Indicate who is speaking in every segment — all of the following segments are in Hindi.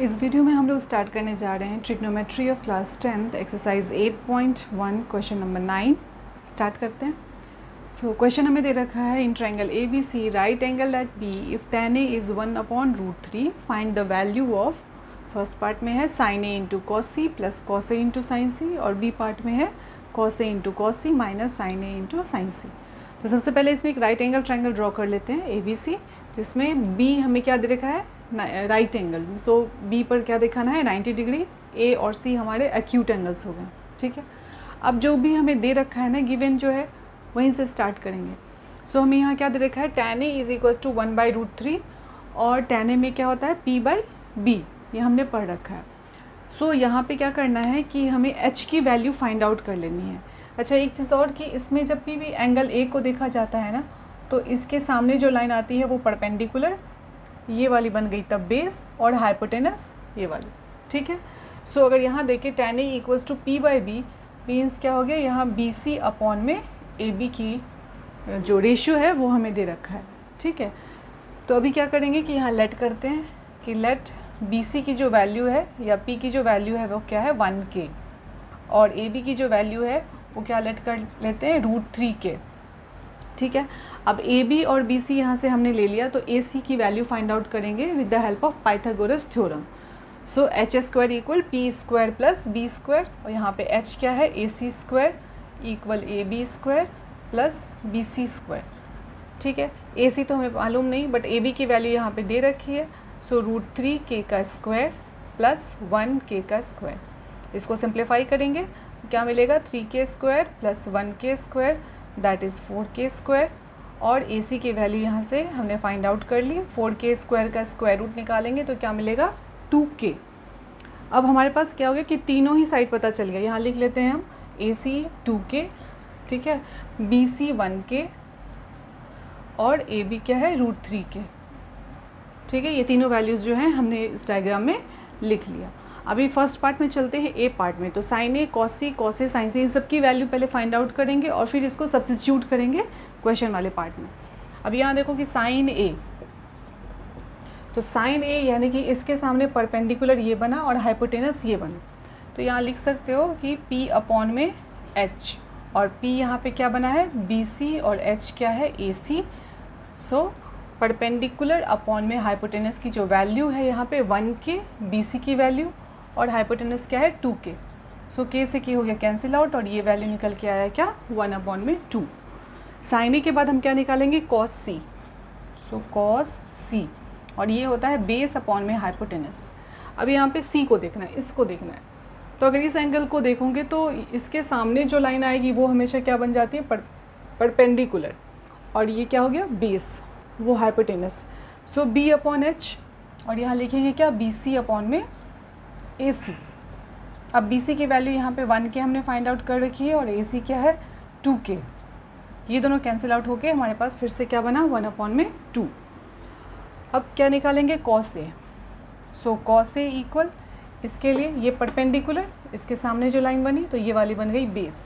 Speaker 1: इस वीडियो में हम लोग स्टार्ट करने जा रहे हैं trigonometry of class 10th exercise 8.1 question number 9। Start करते हैं। सो क्वेश्चन हमें दे रखा है in triangle A B C right angle at B if tan a is 1/√3 find the value of. First part में है sin a into cos C plus cos A into sin C, और बी पार्ट में है cos A into cos C minus sin A into sin सी। तो सबसे पहले इसमें एक राइट एंगल ट्रायंगल ड्रॉ कर लेते हैं ए बी सी, जिसमें बी हमें क्या दे रखा है, राइट एंगल। सो बी पर क्या दिखाना है 90 डिग्री, ए और सी हमारे एक्यूट एंगल्स हो गए। ठीक है, अब जो भी हमें दे रखा है ना गिवन जो है वहीं से स्टार्ट करेंगे। सो हमें यहाँ क्या दे रखा है tan a is equals to 1/√3 और tan a में क्या होता है p/b, ये हमने पढ़ रखा है। सो यहाँ पे क्या करना है कि हमें h की वैल्यू फाइंड आउट कर लेनी है। अच्छा, एक चीज़ और कि इसमें जब भी एंगल a को देखा जाता है ना, तो इसके सामने जो लाइन आती है वो परपेंडिकुलर, ये वाली बन गई तब बेस, और हाइपोटेनस ये वाली। ठीक है, सो अगर यहाँ देखें tan a equals to p/b means क्या हो गया, यहाँ BC अपॉन में AB की जो रेशियो है वो हमें दे रखा है। ठीक है, तो अभी क्या करेंगे कि यहाँ लेट करते हैं कि लेट BC की जो वैल्यू है या P की जो वैल्यू है वो क्या है 1K, और AB की जो वैल्यू है वो क्या लेट कर लेते हैं √3K। ठीक है, अब AB और BC यहाँ से हमने ले लिया, तो AC की वैल्यू फाइंड आउट करेंगे with the help of Pythagoras theorem. So h² equal p² plus b², और यहाँ पे h क्या है AC² equal AB² plus BC²। ठीक है, AC तो हमें मालूम नहीं, बट AB की वैल्यू यहाँ पे दे रखी है। सो √3K का स्क्वायर प्लस 1K का स्क्वायर, इसको सिंप्लीफाई करेंगे क्या मिलेगा 3K² plus 1K² that is 4K², और AC की वैल्यू यहाँ से हमने फाइंड आउट कर ली। 4K² का स्क्वायर रूट निकालेंगे तो क्या मिलेगा 2K। अब हमारे पास क्या हो गया कि तीनों ही साइड पता चल गया। यहाँ लिख लेते हैं हम AC 2K, ठीक है, BC 1K और AB क्या है √3K। ठीक है, ये तीनों वैल्यूज़ जो हैं हमने इस डायग्राम में लिख लिया। अभी फर्स्ट पार्ट में चलते हैं ए पार्ट में। तो sin a cos c cos a sin c इन सब की वैल्यू पहले फाइंड आउट करेंगे और फिर इसको सब्स्टिट्यूट करेंगे क्वेश्चन वाले पार्ट में। अब यहाँ देखो कि sin a, तो sin a यानी कि इसके सामने परपेंडिकुलर ये बना और हाइपोटेनस ये बना, तो यहाँ लिख सकते हो कि p अपॉन में h, और p यहाँ पे क्या बना है BC और h क्या है AC। सो परपेंडिकुलर अपॉन में हाइपोटेनस की जो वैल्यू है यहाँ पे 1K, BC की वैल्यू, और हाइपोटेनस क्या है 2K। सो K से K हो गया कैंसिल आउट, और ये वैल्यू निकल के आया क्या 1/2। sin a के बाद हम क्या निकालेंगे cos c, सो cos c, और ये होता है बेस अपॉन में हाइपोटेनस। अब यहाँ पे C को देखना है, इसको देखना है। तो अगर इस एंगल को देखोगे तो इसके सामने जो लाइन आएगी वो हमेशा क्या बन जाती है परपेंडिकुलर, और ये क्या हो गया बेस, वो हाइपोटेनस। सो B अपॉन H, और यहाँ लिखेंगे क्या BC अपॉन में AC। अब BC की वैल्यू यहाँ पे 1K हमने फाइंड आउट कर रखी है, और AC क्या है 2K। ये दोनों कैंसिल आउट होके हमारे पास फिर से क्या बना 1/2। अब क्या निकालेंगे cos A। So cos A equal इसके लिए ये परपेंडिकुलर, इसके सामने जो लाइन बनी तो ये वाली बन गई बेस।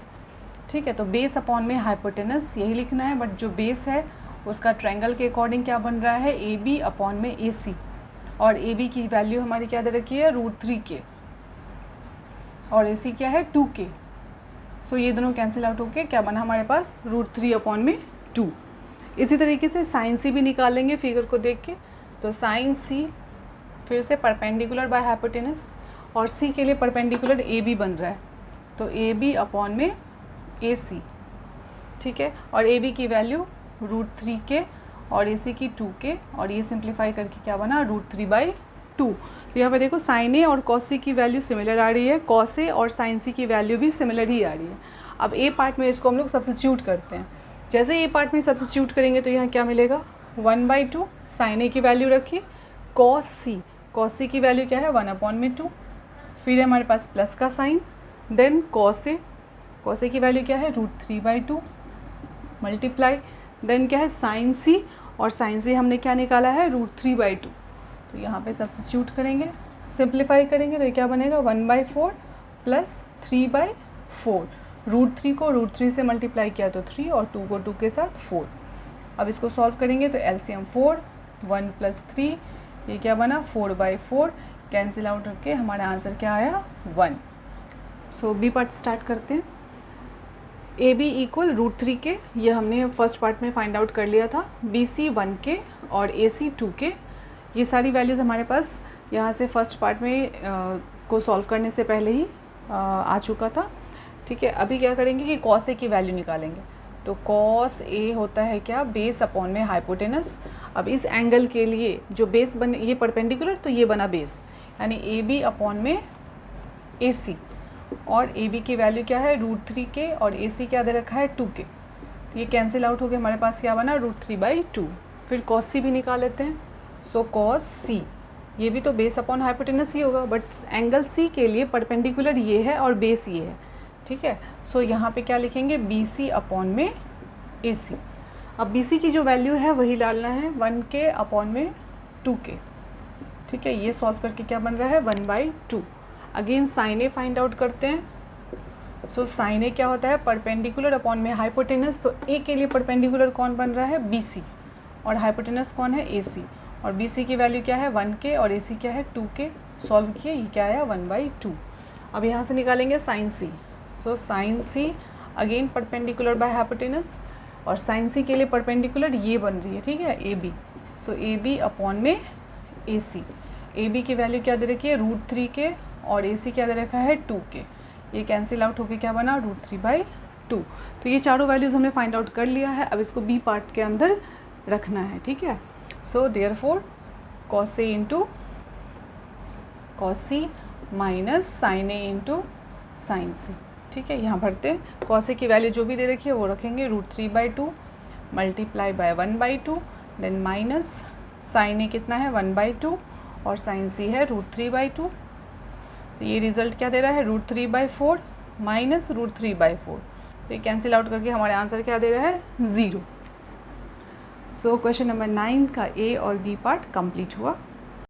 Speaker 1: ठीक है, तो बेस अपॉन में हाइपोटेनस यही लिखना है, बट जो बेस है उसका ट्रायंगल के अकॉर्डिंग क्या बन रहा है AB अपॉन में AC, और AB की वैल्यू हमारी क्या दे रखी है √3K, और AC क्या है 2K। सो ये दोनों कैंसिल आउट होके क्या बना हमारे पास √3/2। इसी तरीके से sin C भी निकालेंगे फिगर को देख के। तो sin C फिर से परपेंडिकुलर बाय हाइपोटेनस, और C के लिए परपेंडिकुलर AB बन रहा है, तो AB अपॉन में AC। ठीक है, और AB की वैल्यू √3K और AC की 2K, और ये सिंप्लीफाई करके क्या बना √3/2। तो यहाँ पे देखो sin A और cos C की वैल्यू सिमिलर आ रही है, cos A और sin C की वैल्यू भी सिमिलर ही आ रही है। अब A पार्ट में इसको हम लोग सब्स्टिट्यूट करते हैं। जैसे A पार्ट में सब्स्टिट्यूट करेंगे तो यहाँ क्या मिलेगा 1/2, sin A की वैल्यू रखी, cos C की वैल्यू क्या है 1/2, फिर हमारे पास प्लस का साइन, देन cos A की वैल्यू क्या है √3/2 मल्टीप्लाई, देन क्या है sin C, और sin C हमने क्या निकाला है √3/2। तो यहाँ पे सब्स्टिट्यूट करेंगे, सिंप्लीफाई करेंगे तो क्या बनेगा 1/4 प्लस 3/4। √3 को √3 से मल्टीप्लाई किया तो 3, और 2 को 2 के साथ 4। अब इसको सॉल्व करेंगे तो LCM 4, 1 + 3, ये क्या बना 4/4, कैंसिल आउट करके हमारा आंसर क्या आया 1। सो बी पार्ट स्टार्ट करते हैं। ए बी इक्वल √3 के, ये हमने फर्स्ट पार्ट में फाइंड आउट कर लिया था। बी सी 1 के और ए सी 2 के, ये सारी वैल्यूज़ हमारे पास यहाँ से फर्स्ट पार्ट में को सॉल्व करने से पहले ही आ चुका था। ठीक है, अभी क्या करेंगे कि कॉस ए की वैल्यू निकालेंगे। तो कॉस ए होता है क्या, बेस अपॉन में हाइपोटेनस। अब इस एंगल के लिए जो बेस बने, ये परपेंडिकुलर तो ये बना बेस, यानी ए बी अपॉन में ए सी, और ए बी की वैल्यू क्या है √3 के और ए सी क्या दे रखा है 2 के। तो ये कैंसिल आउट हो गया, हमारे पास क्या बना √3/2। फिर कॉस सी भी निकाल लेते हैं। सो कॉस सी, ये भी तो बेस अपॉन हाइपोटेनस ही होगा, बट एंगल सी के लिए परपेंडिकुलर ये है और बेस ये है। ठीक है, सो यहाँ पे क्या लिखेंगे बी सी अपॉन में ए सी। अब बी सी की जो वैल्यू है वही डालना है 1 के अपॉन में 2 के। ठीक है, ये सॉल्व करके क्या बन रहा है 1/2। अगेन साइन ए फाइंड आउट करते हैं। सो साइन ए क्या होता है परपेंडिकुलर अपॉन में हाइपोटेनस। तो ए के लिए परपेंडिकुलर कौन बन रहा है बी सी, और हाइपोटेनस कौन है ए सी, और बी सी की वैल्यू क्या है 1 के और ए सी क्या है 2 के। सॉल्व किए, ये क्या आया 1/2। अब यहाँ से निकालेंगे sine C. So sine C again perpendicular by hypotenuse, और साइन सी के लिए परपेंडिकुलर ये बन रही है, ठीक है, A B. So A B upon में ए सी। ए बी की वैल्यू क्या दे रखी है √3 के और ए सी क्या दे रखा है 2 के। ये कैंसिल आउट होके क्या बना √3/2। तो ये चारों वैल्यूज़ हमने फाइंड आउट कर लिया है। अब इसको बी पार्ट के अंदर रखना है। ठीक है, so therefore cos A into cos C minus sin A into sin सी। ठीक है, यहाँ भरते हैं। कॉस ए की वैल्यू जो भी दे रखी है वो रखेंगे √3/2 multiply by 1/2, then minus sin A कितना है 1/2 और साइन सी है √3/2। तो ये रिज़ल्ट क्या दे रहा है √3/4 माइनस √3/4। तो ये कैंसिल आउट करके हमारे आंसर क्या दे रहा है 0। सो क्वेश्चन नंबर 9 का ए और बी पार्ट कंप्लीट हुआ।